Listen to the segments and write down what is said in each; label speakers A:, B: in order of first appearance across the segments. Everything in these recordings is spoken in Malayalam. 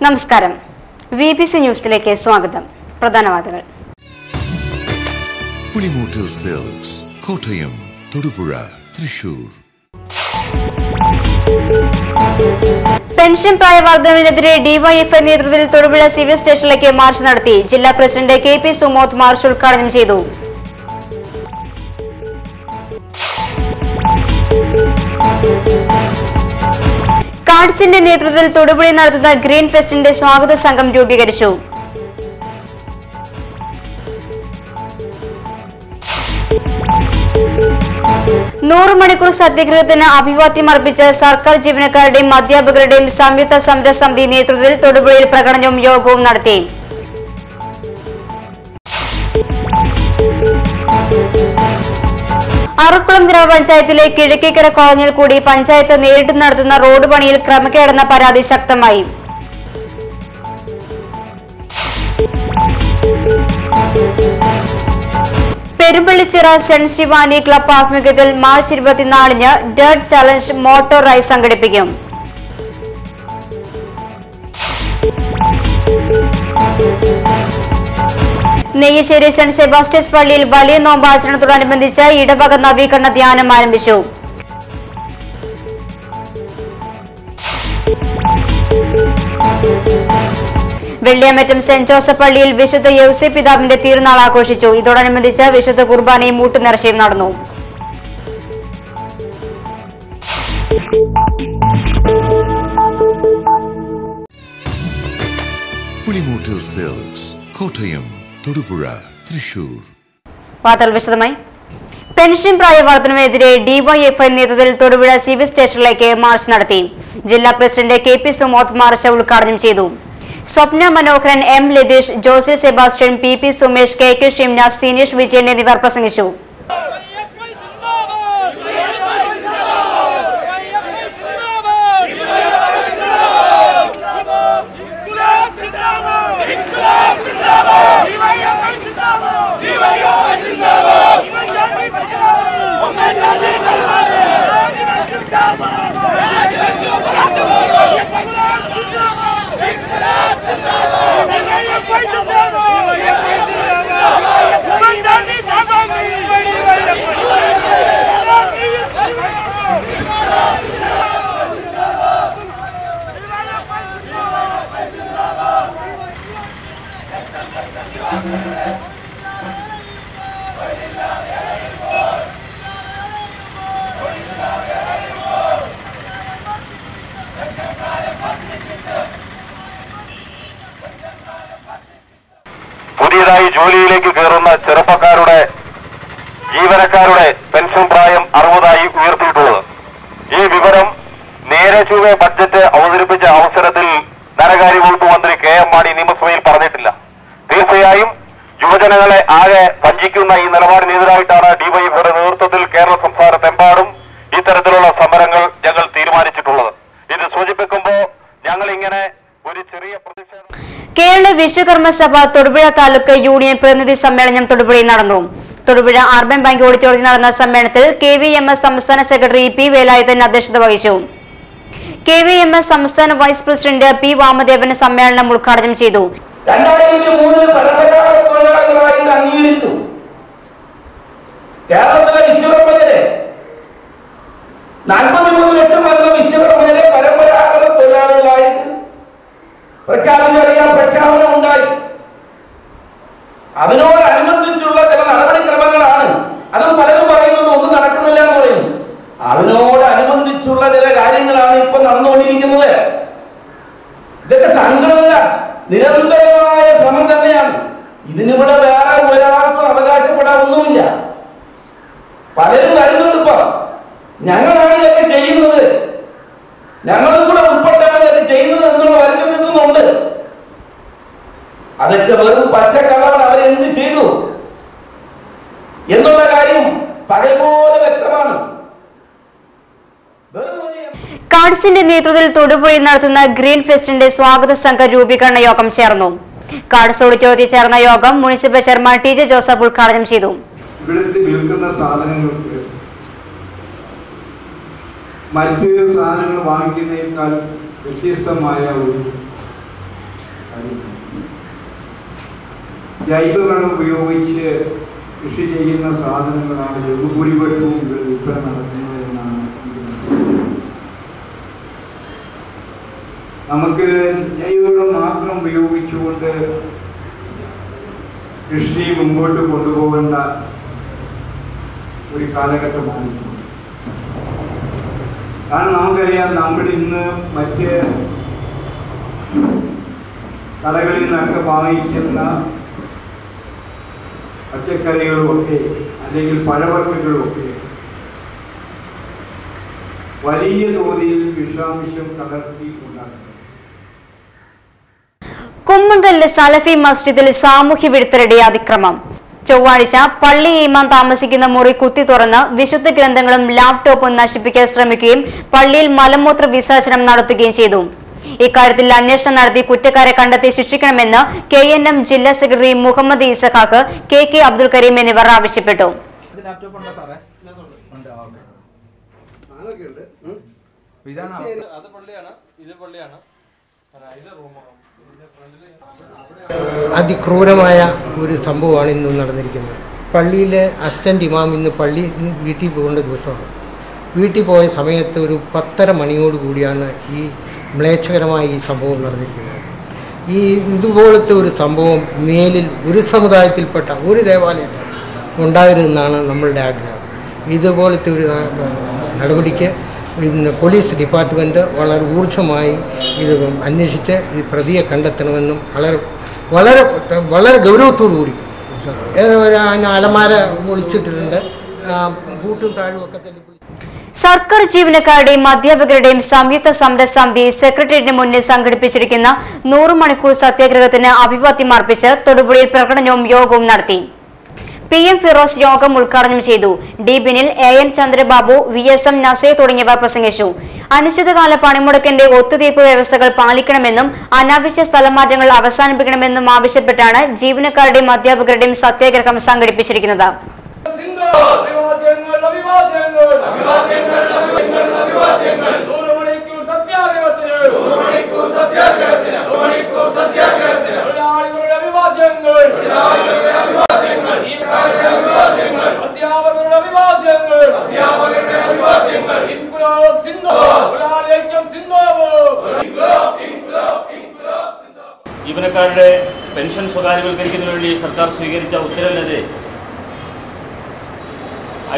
A: നമസ്കാരം. VBC ന്യൂസിലേക്ക് സ്വാഗതം. പ്രധാന വാർത്തകൾ.
B: പുളിമൂട്ടിൽ സെൽസ് കോട്ടയം, തൊടുപുഴ, തൃശൂർ.
A: പെൻഷൻ പ്രായവർദ്ധനവിനെതിരെ ഡിവൈഎഫ്ഐ നേതൃത്വത്തിൽ തൊടുപുഴ സിവിൽ സ്റ്റേഷനിലേക്ക് മാർച്ച് നടത്തി. ജില്ലാ പ്രസിഡന്റ് KP സുമോദ് മാർച്ച് ഉദ്ഘാടനം ചെയ്തു. കാഡ്സിന്റെ നേതൃത്വത്തിൽ തൊടുപുഴയിൽ നടത്തുന്ന ഗ്രീൻ ഫെസ്റ്റിന്റെ സ്വാഗത സംഘം രൂപീകരിച്ചു. നൂറ് മണിക്കൂർ സത്യാഗ്രഹത്തിന് അഭിവാദ്യം അർപ്പിച്ച സർക്കാർ ജീവനക്കാരുടെയും അധ്യാപകരുടെയും സംയുക്ത സമരസമിതി നേതൃത്വത്തിൽ തൊടുപുഴയിൽ പ്രകടനവും യോഗവും നടത്തി. അറക്കുളം ഗ്രാമപഞ്ചായത്തിലെ കിഴക്കേക്കര കോളനിയിൽ കൂടി പഞ്ചായത്ത് നേരിട്ട് നടത്തുന്ന റോഡ് പണിയിൽ ക്രമക്കേടെന്ന പരാതി ശക്തമായി. പെരുമ്പള്ളിച്ചിറ സെന്റ് ശിവാനി ക്ലബ് ആഭിമുഖ്യത്തിൽ മാർച്ച് 24-ന് ഡേർട്ട് ചലഞ്ച് മോട്ടോർ റൈഡ് സംഘടിപ്പിക്കും. നെയ്യശ്ശേരി സെന്റ് സെബാസ്റ്റ്യൻസ് പള്ളിയിൽ വലിയ നോമ്പാചരണത്തോടനുബന്ധിച്ച് ഇടവക നവീകരണ ധ്യാനം ആരംഭിച്ചു. വെള്ളിയാമറ്റം സെന്റ് ജോസഫ് പള്ളിയിൽ വിശുദ്ധ യൗസേ പിതാവിന്റെ തിരുനാൾ ആഘോഷിച്ചു. ഇതോടനുബന്ധിച്ച് വിശുദ്ധ കുർബാനയും മൂട്ടുനേർച്ചയും നടന്നു.
B: പുളിമൂട്ടിൽ സെൽസ് കോട്ടയം, തൊടുപുഴ, തൃശൂർ.
A: വാർത്തകൾ വിശദമായി. പെൻഷൻ പ്രായവർദ്ധനവിനെതിരെ ഡിവൈഎഫ്ഐ നേതൃത്വത്തിൽ തൊടുപുഴ സിവിൽ സ്റ്റേഷനിലേക്ക് മാർച്ച് നടത്തി. ജില്ലാ പ്രസിഡന്റ് KP സുമോദ് മാർച്ച് ഉദ്ഘാടനം ചെയ്തു. Swapna Manoharan, M Latheesh, Josil Sebastian, PP Sumesh, KK Shimnas, Seenish Vijayan എന്നിവർ പ്രസംഗിച്ചു.
C: പുതിയതായി ജോലിയിലേക്ക് കയറുന്ന ചെറുപ്പക്കാരുടെ ജീവനക്കാരുടെ പെൻഷൻ പ്രായം 60 ഉയർത്തിയിട്ടുള്ളത്. ഈ വിവരം നേരെ ചൊവ്വേ ബഡ്ജറ്റ് അവതരിപ്പിച്ച അവസരത്തിൽ ധനകാര്യ വകുപ്പ് മന്ത്രി KM മാണി നിയമസഭയിൽ പറഞ്ഞിട്ടില്ല. തീർച്ചയായും യുവജനങ്ങളെ ആകെ വഞ്ചിക്കുന്ന ഈ നിലപാടിനെതിരായിട്ടാണ് ഡിവൈഎഫ്ഐയുടെ നേതൃത്വത്തിൽ കേരള സംസ്ഥാനത്തെമ്പാടും ഇത്തരത്തിലുള്ള സമരങ്ങൾ ഞങ്ങൾ തീരുമാനിച്ചിട്ടുള്ളത്. ഇത് സൂചിപ്പിക്കുമ്പോൾ ഞങ്ങൾ ഇങ്ങനെ ഒരു ചെറിയ പ്രതിഷേധം.
A: കേരള വിശ്വകർമ്മ സഭ തൊടുപുഴ താലൂക്ക് യൂണിയൻ പ്രതിനിധി സമ്മേളനം തൊടുപുഴയിൽ നടന്നു. തൊടുപുഴ അർബൻ ബാങ്ക് ഓഡിറ്റോറിയത്തിൽ നടന്ന സമ്മേളനത്തിൽ KVMS സംസ്ഥാന സെക്രട്ടറി P വേലായുധൻ അധ്യക്ഷത വഹിച്ചു. KVMS സംസ്ഥാന വൈസ് പ്രസിഡന്റ് P വാമദേവൻ സമ്മേളനം ഉദ്ഘാടനം ചെയ്തു.
D: 2003 പരമ്പരാഗത തൊഴിലാളികളായിട്ട് അംഗീകരിച്ചു. കേരളത്തിലെ വിശ്വകർമ്മരെ 43 ലക്ഷം വരുന്ന വിശ്വകർമ്മരെ പരമ്പരാഗത തൊഴിലാളികളായിട്ട് പ്രഖ്യാപനം ഉണ്ടായി. അതിനോടനുബന്ധിച്ചുള്ള ചില നടപടിക്രമങ്ങളാണ്. അതും പലരും പറയുന്നത് ഒന്നും നടക്കുന്നില്ല എന്ന് പറയുന്നു. അതിനോടനുബന്ധിച്ചുള്ള ചില കാര്യങ്ങളാണ് ഇപ്പൊ നടന്നുകൊണ്ടിരിക്കുന്നത്. ഇതൊക്കെ സംഘടന നിരന്തരമായ ശ്രമം തന്നെയാണ്. ഇതിനിവിടെ വേറെ ഒരാൾക്കും അവകാശപ്പെടാൻ ഒന്നുമില്ല. പലരും വരുന്നുണ്ട്. ഇപ്പൊ ഞങ്ങളാണ് ഇതൊക്കെ ചെയ്യുന്നത്, ഞങ്ങളും കൂടെ ഉൾപ്പെട്ടാണ് ഇതൊക്കെ ചെയ്യുന്നത് എന്നുള്ള വരുത്തി നിൽക്കുന്നുണ്ട്. അതൊക്കെ വെറും പച്ചക്കള്ളമാണ്. അവരെന്ത് ചെയ്തു എന്നുള്ള കാര്യം പകൽ പോലെ വ്യക്തമാണ്.
A: കാഡ്സിന്റെ നേതൃത്വത്തിൽ തൊടുപുഴയിൽ നടത്തുന്ന ഗ്രീൻ ഫെസ്റ്റിന്റെ സ്വാഗത സംഘ രൂപീകരണ യോഗം ചേർന്നു. കാഡ്സ് ഓഡിറ്റോറിയത്തിൽ ചേർന്ന യോഗം മുനിസിപ്പൽ ചെയർമാൻ TJ ജോസഫ് ഉദ്ഘാടനം ചെയ്തു.
E: മറ്റ് സാധനങ്ങൾ വാങ്ങിക്കുന്നതിനേക്കാൾ വ്യത്യസ്തമായ ഒരു ജൈവവളം ഉപയോഗിച്ച് കൃഷി ചെയ്യുന്ന സാധനങ്ങളാണ് ബഹുഭൂരിപക്ഷവും വിൽപ്പന നടത്തുന്നതെന്നാണ് നമുക്ക് ജൈവവളം മാത്രം ഉപയോഗിച്ചുകൊണ്ട് കൃഷി മുമ്പോട്ട് കൊണ്ടുപോകേണ്ട ഒരു കാലഘട്ടമാണ്. കാരണം നമുക്കറിയാം, നമ്മൾ ഇന്ന് മറ്റ് കടകളിൽ നിന്നൊക്കെ വാങ്ങിക്കുന്ന പച്ചക്കറികളുമൊക്കെ അല്ലെങ്കിൽ പഴവർഗ്ഗങ്ങളുമൊക്കെ വലിയ തോതിൽ വിഷാംശം കലർത്തി ഉണ്ടാക്കുന്നത്.
A: കുമ്മങ്കലിലെ സലഫി മസ്ജിദിൽ സാമൂഹ്യ വിരുദ്ധരുടെ അതിക്രമം. ചൊവ്വാഴ്ച പള്ളി ഇമാം താമസിക്കുന്ന മുറി കുത്തി തുറന്ന് വിശുദ്ധ ഗ്രന്ഥങ്ങളും ലാപ്ടോപ്പും നശിപ്പിക്കാൻ ശ്രമിക്കുകയും പള്ളിയിൽ മലമൂത്ര വിസർജനം നടത്തുകയും ചെയ്തു. ഇക്കാര്യത്തിൽ അന്വേഷണം നടത്തി കുറ്റക്കാരെ കണ്ടെത്തി ശിക്ഷിക്കണമെന്ന് KNM ജില്ലാ സെക്രട്ടറി മുഹമ്മദ് ഇസഹാഖ്, KK അബ്ദുൽ കരീം എന്നിവർ ആവശ്യപ്പെട്ടു.
F: അതിക്രൂരമായ ഒരു സംഭവമാണ് ഇന്ന് നടന്നിരിക്കുന്നത്. പള്ളിയിലെ അസിസ്റ്റന്റ് ഇമാം ഇന്ന് വീട്ടിൽ പോകേണ്ട ദിവസമാണ്. വീട്ടിൽ പോയ സമയത്ത് ഒരു 10:30 മണിയോടുകൂടിയാണ് ഈ മ്ലേച്ഛകരമായ ഈ സംഭവം നടന്നിരിക്കുന്നത്. ഇതുപോലത്തെ ഒരു സംഭവം മേലിൽ ഒരു സമുദായത്തിൽപ്പെട്ട ഒരു ദേവാലയത്തിൽ ഉണ്ടായിരുന്നെന്നാണ് നമ്മളുടെ ആഗ്രഹം. ഇതുപോലത്തെ ഒരു നടപടിക്ക് ഇന്ന് പോലീസ് ഡിപ്പാർട്ട്മെൻറ്റ് വളരെ ഊർജ്ജമായി ഇത് അന്വേഷിച്ച് ഈ പ്രതിയെ കണ്ടെത്തണമെന്നും വളരെ വളരെ ഗൗരവത്തോടു കൂടി അലമാര ഒളിച്ചിട്ടിട്ടുണ്ട്, പൂട്ടും താഴുമൊക്കെ തല്ലി.
A: സർക്കാർ ജീവനക്കാരുടെയും അധ്യാപകരുടെയും സംയുക്ത സമരസമിതി സെക്രട്ടേറിയറ്റിന് മുന്നിൽ സംഘടിപ്പിച്ചിരിക്കുന്ന 100 മണിക്കൂർ സത്യാഗ്രഹത്തിന് അഭിവാദ്യം അർപ്പിച്ച് തൊടുപുഴയിൽ പ്രകടനവും യോഗവും നടത്തി. PM ഫിറോസ് യോഗം ഉദ്ഘാടനം ചെയ്തു. D Binil, AN Chandrababu, VSM Naseer തുടങ്ങിയവർ പ്രസംഗിച്ചു. അനിശ്ചിതകാല പണിമുടക്കിന്റെ ഒത്തുതീർപ്പ് വ്യവസ്ഥകൾ പാലിക്കണമെന്നും അനാവശ്യ സ്ഥലമാറ്റങ്ങൾ അവസാനിപ്പിക്കണമെന്നും ആവശ്യപ്പെട്ടാണ് ജീവനക്കാരുടെയും അധ്യാപകരുടെയും സത്യാഗ്രഹം സംഘടിപ്പിച്ചിരിക്കുന്നത്.
G: ജീവനക്കാരുടെ പെൻഷൻ സ്വകാര്യവൽക്കരിക്കുന്നതിന് വേണ്ടി സർക്കാർ സ്വീകരിച്ച ഉത്തരവിനെതിരെ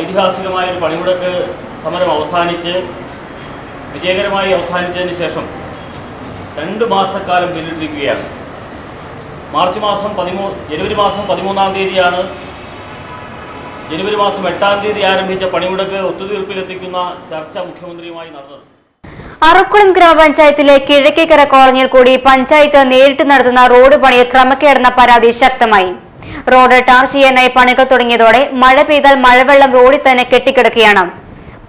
G: ഐതിഹാസികമായ ഒരു പണിമുടക്ക് സമരം വിജയകരമായി അവസാനിച്ചതിന് ശേഷം 2 മാസക്കാലം പിന്നിട്ടിരിക്കുകയാണ്. ജനുവരി മാസം 13-ാം തീയതിയാണ് ജനുവരി മാസം 8-ാം തീയതി ആരംഭിച്ച പണിമുടക്ക് ഒത്തുതീർപ്പിലെത്തിക്കുന്ന ചർച്ച മുഖ്യമന്ത്രിയുമായി നടന്നത്.
A: അറക്കുളം ഗ്രാമപഞ്ചായത്തിലെ കിഴക്കേക്കര കോളനിയിൽ കൂടി പഞ്ചായത്ത് നേരിട്ട് നടത്തുന്ന റോഡ് പണിയിൽ ക്രമക്കേടെന്ന പരാതി ശക്തമായി. റോഡ് ടാർ ചെയ്യാനായി പണികൾ തുടങ്ങിയതോടെ മഴ പെയ്താൽ മഴവെള്ളം റോഡിൽ തന്നെ കെട്ടിക്കിടക്കുകയാണ്.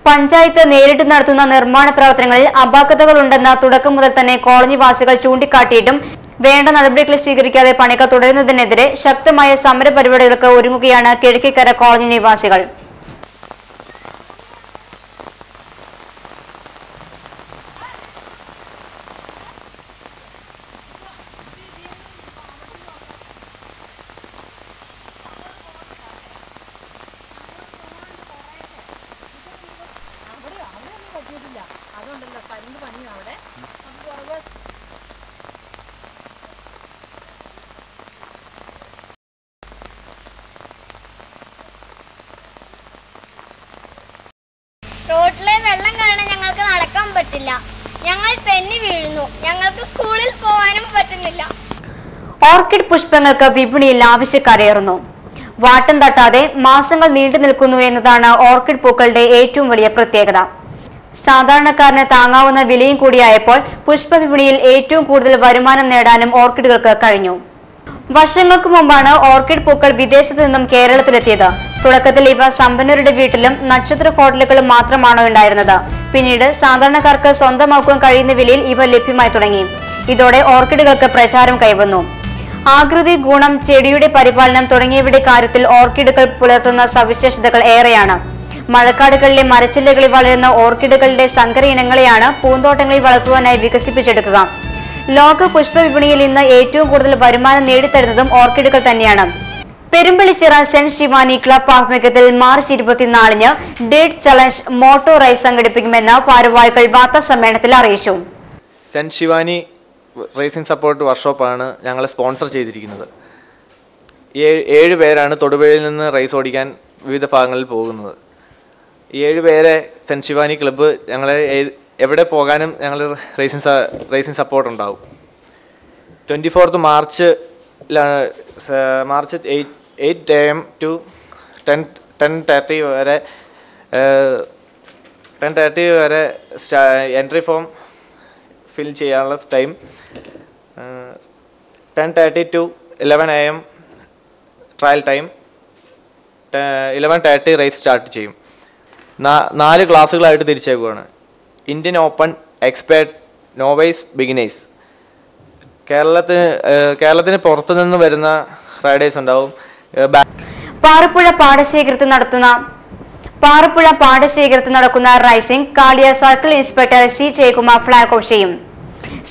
A: പഞ്ചായത്ത് നേരിട്ട് നടത്തുന്ന നിർമ്മാണ പ്രവർത്തനങ്ങളിൽ അപാകതകളുണ്ടെന്ന തുടക്കം മുതൽ തന്നെ കോളനിവാസികൾ ചൂണ്ടിക്കാട്ടിയിട്ടും വേണ്ട നടപടികൾ സ്വീകരിക്കാതെ പണികൾ തുടരുന്നതിനെതിരെ ശക്തമായ സമര പരിപാടികൾക്ക് ഒരുങ്ങുകയാണ് കിഴക്കേക്കര കോളനി നിവാസികൾ.
H: റോഡിലെ വെള്ളം കാരണം ഞങ്ങൾക്ക് നടക്കാൻ പറ്റില്ല. ഞങ്ങൾ തെന്നി വീഴുന്നു. ഞങ്ങൾക്ക് സ്കൂളിൽ പോകാനും പറ്റുന്നില്ല.
A: ഓർക്കിഡ് പുഷ്പങ്ങൾക്ക് വിപണിയിൽ ആവശ്യക്കാരേറുന്നു. വാട്ടം തട്ടാതെ മാസങ്ങൾ നീണ്ടു നിൽക്കുന്നു എന്നതാണ് ഓർക്കിഡ് പൂക്കളുടെ ഏറ്റവും വലിയ പ്രത്യേകത. സാധാരണക്കാരന് താങ്ങാവുന്ന വിലയും കൂടിയായപ്പോൾ പുഷ്പവിപണിയിൽ ഏറ്റവും കൂടുതൽ വരുമാനം നേടാനും ഓർക്കിഡുകൾക്ക് കഴിഞ്ഞു. വർഷങ്ങൾക്ക് മുമ്പാണ് ഓർക്കിഡ് പൂക്കൾ വിദേശത്തു നിന്നും കേരളത്തിലെത്തിയത്. തുടക്കത്തിൽ ഇവ സമ്പന്നരുടെ വീട്ടിലും നക്ഷത്ര ഹോട്ടലുകളും മാത്രമാണ് ഉണ്ടായിരുന്നത്. പിന്നീട് സാധാരണക്കാർക്ക് സ്വന്തമാക്കാൻ കഴിയുന്ന വിലയിൽ ഇവ ലഭ്യമായി തുടങ്ങി. ഇതോടെ ഓർക്കിഡുകൾക്ക് പ്രചാരം കൈവന്നു. ആകൃതി, ഗുണം, ചെടിയുടെ പരിപാലനം തുടങ്ങിയവയുടെ കാര്യത്തിൽ ഓർക്കിഡുകൾ പുലർത്തുന്ന സവിശേഷതകൾ ഏറെയാണ്. മഴക്കാടുകളിലെ മരച്ചില്ലകളിൽ വളരുന്ന ഓർക്കിഡുകളുടെ സങ്കര ഇനങ്ങളെയാണ് പൂന്തോട്ടങ്ങളിൽ വളർത്തുവാനായി വികസിപ്പിച്ചെടുക്കുക. ലോക പുഷ്പവിപണിയിൽ ഇന്ന് ഏറ്റവും കൂടുതൽ വരുമാനം നേടിത്തരുന്നതും ഓർക്കിഡുകൾ തന്നെയാണ്. പെരുമ്പളിച്ചിറ സെന്റ് ശിവാനി ക്ലബ് ആഭിമുഖ്യത്തിൽ മാർച്ച് 24-ന് ഡേറ്റ് ചലഞ്ച് മോട്ടോ റൈസ് സംഘടിപ്പിക്കുമെന്ന് ഭാരവാഹികൾ വാർത്താ സമ്മേളനത്തിൽ അറിയിച്ചു.
I: സെന്റ് ശിവാനി റേസിംഗ് സപ്പോർട്ട് വർക്ക്ഷോപ്പാണ് ഞങ്ങൾ സ്പോൺസർ ചെയ്തിരിക്കുന്നത്. 7 പേരാണ് തൊടുപുഴയിൽ നിന്ന് റേസ് ഓടിക്കാൻ വിവിധ ഭാഗങ്ങളിൽ പോകുന്നത്. ഈ 7 പേരെ സെന്റ് ശിവാനി ക്ലബ്ബ് ഞങ്ങളെ എവിടെ പോകാനും ഞങ്ങൾ റേസിംഗ് സപ്പോർട്ട് ഉണ്ടാവും. 24 മാർച്ച് 8 AM to 10:30 വരെ 10:30 വരെ എൻട്രി ഫോം ഫിൽ ചെയ്യാനുള്ള time. 10:30 to 11 AM trial time. 11:30 race start ചെയ്യും. 4 ക്ലാസ്സുകളായിട്ട് തിരിച്ചേക്കുവാണ്. Indian open, expert, novice, beginners. കേരളത്തിന് പുറത്തുനിന്ന് വരുന്ന റൈഡേഴ്സ് ഉണ്ടാവും.
A: പാറപ്പുഴ പാടശേഖരത്ത് നടക്കുന്ന racing Kaliya circle inspector C Jayakumar flag off ചെയ്യും.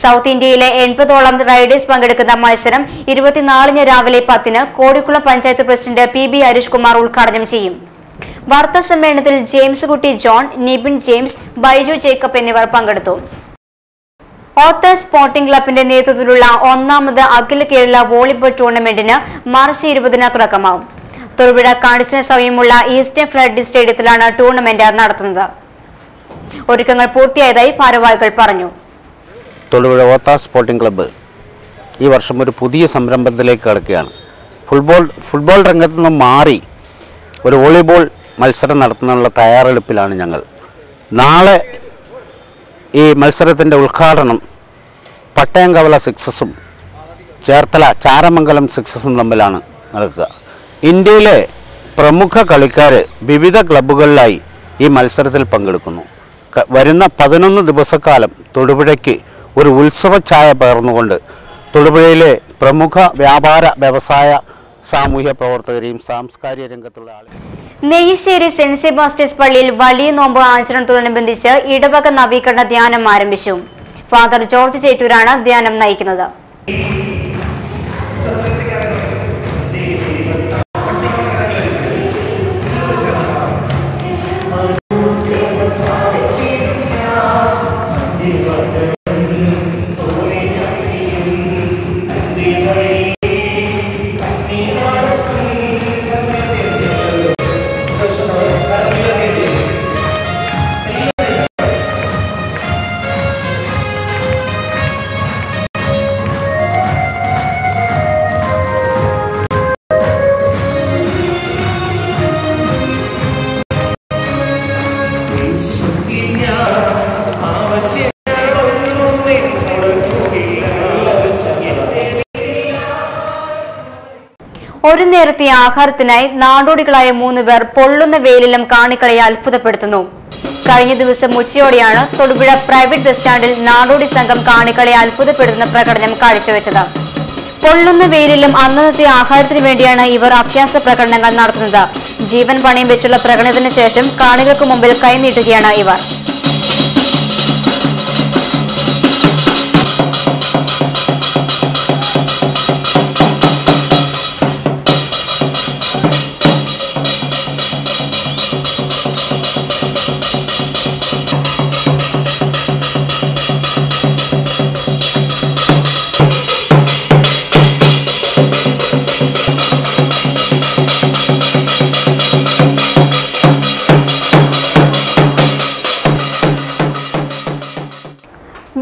A: സൗത്ത് ഇന്ത്യയിലെ 80ഓളം റൈഡേഴ്സ് പങ്കെടുക്കുന്ന മത്സരം 24-ന് രാവിലെ 10-ന് കോടിക്കുളം പഞ്ചായത്ത് പ്രസിഡന്റ് PB ഹരീഷ് കുമാർ ഉദ്ഘാടനം ചെയ്യും. വാർത്താ സമ്മേളനത്തിൽ James Kutty John, Nibin James, Baiju Jacob എന്നിവർ പങ്കെടുത്തു. ഓത്തർ സ്പോർട്ടിംഗ് ക്ലബിന്റെ നേതൃത്വത്തിലുള്ള 1ാമത് അഖില കേരള വോളിബോൾ ടൂർണമെന്റിന് മാർച്ച് 20-ന് തുടക്കമാവും. തൊടുപുഴ കാണിച്ചിന് സമീപമുള്ള ഈസ്റ്റേൺ ഫ്ലഡ് സ്റ്റേഡിയത്തിലാണ് ടൂർണമെന്റ് നടത്തുന്നത്. ഒരുക്കങ്ങൾ പൂർത്തിയായതായി ഭാരവാഹികൾ പറഞ്ഞു.
J: തൊടുപുഴ ഓത്താർ സ്പോർട്ടിംഗ് ക്ലബ്ബ് ഈ വർഷം ഒരു പുതിയ സംരംഭത്തിലേക്ക് കടക്കുകയാണ്. ഫുട്ബോൾ രംഗത്തു നിന്ന് മാറി ഒരു വോളിബോൾ മത്സരം നടത്തുന്നതിനുള്ള തയ്യാറെടുപ്പിലാണ് ഞങ്ങൾ. നാളെ ഈ മത്സരത്തിൻ്റെ ഉദ്ഘാടനം പട്ടയംകവല സിക്സസും ചേർത്തല ചാരമംഗലം സിക്സസും തമ്മിലാണ് നടക്കുക. ഇന്ത്യയിലെ പ്രമുഖ കളിക്കാർ വിവിധ ക്ലബ്ബുകളിലായി ഈ മത്സരത്തിൽ പങ്കെടുക്കുന്നു. വരുന്ന 11 ദിവസക്കാലം തൊടുപുഴയ്ക്ക് ഒരു ഉത്സവ ഛായ പകർന്നുകൊണ്ട് തൊടുപുഴയിലെ പ്രമുഖ വ്യാപാര, വ്യവസായ, സാമൂഹ്യ പ്രവർത്തകരെയും സാംസ്കാരിക രംഗത്തുള്ള ആളുകൾ.
A: നെയ്ശ്ശേരി സെന്റ് സെബാസ്റ്റ്യൻസ് പള്ളിയിൽ വലിയ നോമ്പ് ആചരണത്തോടനുബന്ധിച്ച് ഇടവക നവീകരണ ധ്യാനം ആരംഭിച്ചു. ഫാദർ ജോർജ് ചേറ്റൂരാണ് ധ്യാനം നയിക്കുന്നത്. ഒരു നേരത്തെ ആഹാരത്തിനായി നാടോടികളായ 3 പേർ പൊള്ളുന്ന വെയിലിലും കാണികളെ അത്ഭുതപ്പെടുത്തുന്നു. കഴിഞ്ഞ ദിവസം ഉച്ചയോടെയാണ് തൊടുപുഴ പ്രൈവറ്റ് ബസ് സ്റ്റാൻഡിൽ നാടോടി സംഘം കാണികളെ അത്ഭുതപ്പെടുത്തുന്ന പ്രകടനം കാഴ്ചവെച്ചത്. പൊള്ളുന്ന വെയിലിലും അന്നത്തെ ആഹാരത്തിന് വേണ്ടിയാണ് ഇവർ അഭ്യാസ പ്രകടനങ്ങൾ നടത്തുന്നത്. ജീവൻ പണയം വെച്ചുള്ള പ്രകടനത്തിന് ശേഷം കാണികൾക്ക് മുമ്പിൽ കൈനീട്ടുകയാണ് ഇവർ.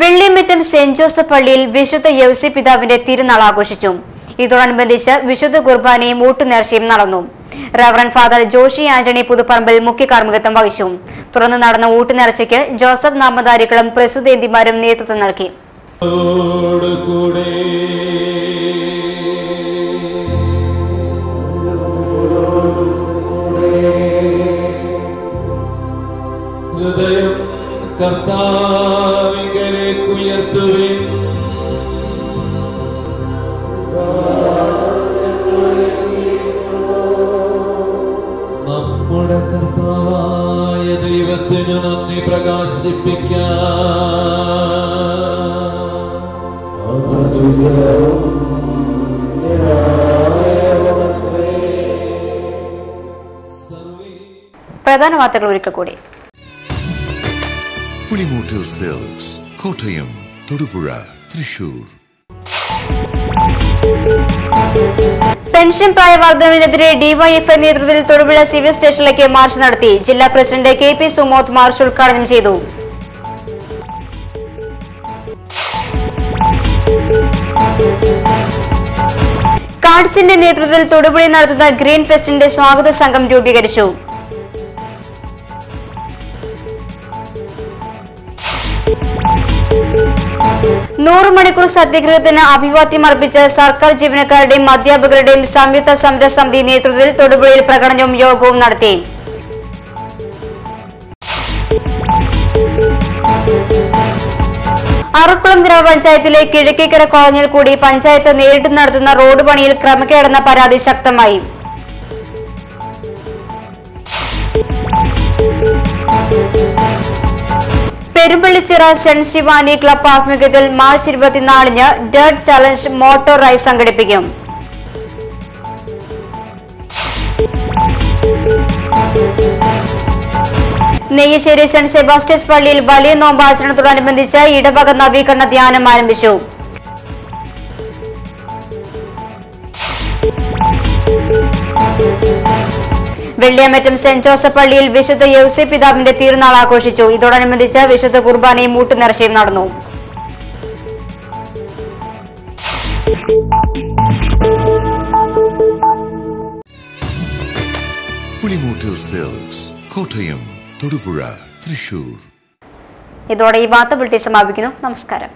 A: വെള്ളിമറ്റം സെന്റ് ജോസഫ് പള്ളിയിൽ വിശുദ്ധ യൗസേ പിതാവിന്റെ തിരുനാൾ ആഘോഷിച്ചു. ഇതോടനുബന്ധിച്ച് വിശുദ്ധ കുർബാനയും ഊട്ടുനേർച്ചയും നടന്നു. റവറൻ ഫാദർ ജോഷി ആന്റണി പുതുപ്പറമ്പിൽ മുഖ്യ കാർമ്മികത്വം വഹിച്ചു. തുടർന്ന് നടന്ന ഊട്ടുനേർച്ചയ്ക്ക് ജോസഫ് നാമധാരികളും പ്രസുതേന്തിമാരും നേതൃത്വം നൽകി.
K: കർത്താവിങ്കലേക്ക് ഉയർത്തുവിൻ. നമ്മുടെ കർത്താവായ ദൈവത്തിനു നന്ദി പ്രകാശിപ്പിക്കാം.
A: പ്രധാന വാർത്തകൾ ഒരിക്കൽ കൂടി.
B: പുളിമൂട്ടിൽ സെൽസ്, കോട്ടയം, തൊടുപുഴ, തൃശൂർ.
A: പെൻഷൻ പ്രായവർദ്ധനവിനെതിരെ ഡിവൈഎഫ്ഐ നേതൃത്വത്തിൽ തൊടുപുഴ സിവിൽ സ്റ്റേഷനിലേക്ക് മാർച്ച് നടത്തി. ജില്ലാ പ്രസിഡന്റ് കെ.പി. സുമോദ് മാർച്ച് ഉദ്ഘാടനം ചെയ്തു. കാഡ്സിന്റെ നേതൃത്വത്തിൽ തൊടുപുഴയിൽ നടത്തുന്ന ഗ്രീൻ ഫെസ്റ്റിന്റെ സ്വാഗത സംഘം രൂപീകരിച്ചു. നൂറ് മണിക്കൂർ സത്യഗ്രഹത്തിന് അഭിവാദ്യം അർപ്പിച്ച സർക്കാർ ജീവനക്കാരുടെയും അധ്യാപകരുടെയും സംയുക്ത സമരസമിതി നേതൃത്വത്തിൽ തൊടുപുഴയിൽ പ്രകടനവും യോഗവും നടത്തി. അറക്കുളം ഗ്രാമപഞ്ചായത്തിലെ കിഴക്കേക്കര കോളനിയിൽ കൂടി പഞ്ചായത്ത് നേരിട്ട് നടത്തുന്ന റോഡ് പണിയിൽ ക്രമക്കേടെന്ന പരാതി ശക്തമായി. പെരുമ്പള്ളിച്ചിറ സെന്റ് ശിവാനി ക്ലബ് ആഭിമുഖ്യത്തിൽ മാർച്ച് 24-ന് ഡേർട്ട് ചലഞ്ച് മോട്ടോർ റൈസ് സംഘടിപ്പിക്കും. നെയ്യശ്ശേരി സെന്റ് സെബാസ്റ്റ്യൻസ് പള്ളിയിൽ വലിയ നോമ്പാചരണത്തോടനുബന്ധിച്ച് ഇടവക നവീകരണ ധ്യാനം ആരംഭിച്ചു. വെള്ളിയാമറ്റം സെന്റ് ജോസഫ് പള്ളിയിൽ വിശുദ്ധ യൗസേ പിതാവിന്റെ തിരുനാൾ ആഘോഷിച്ചു. ഇതോടനുബന്ധിച്ച് വിശുദ്ധ കുർബാനയും മൂട്ടുനേർച്ചയും നടന്നു.
B: പുളിമൂട്ടിൽ സെൽസ്, കോട്ടയം, തൊടുപുഴ, തൃശൂർ.
A: ഇതോടെ ഈ വാർത്താ ബുള്ളറ്റിൻ സമാപിക്കുന്നു. നമസ്കാരം.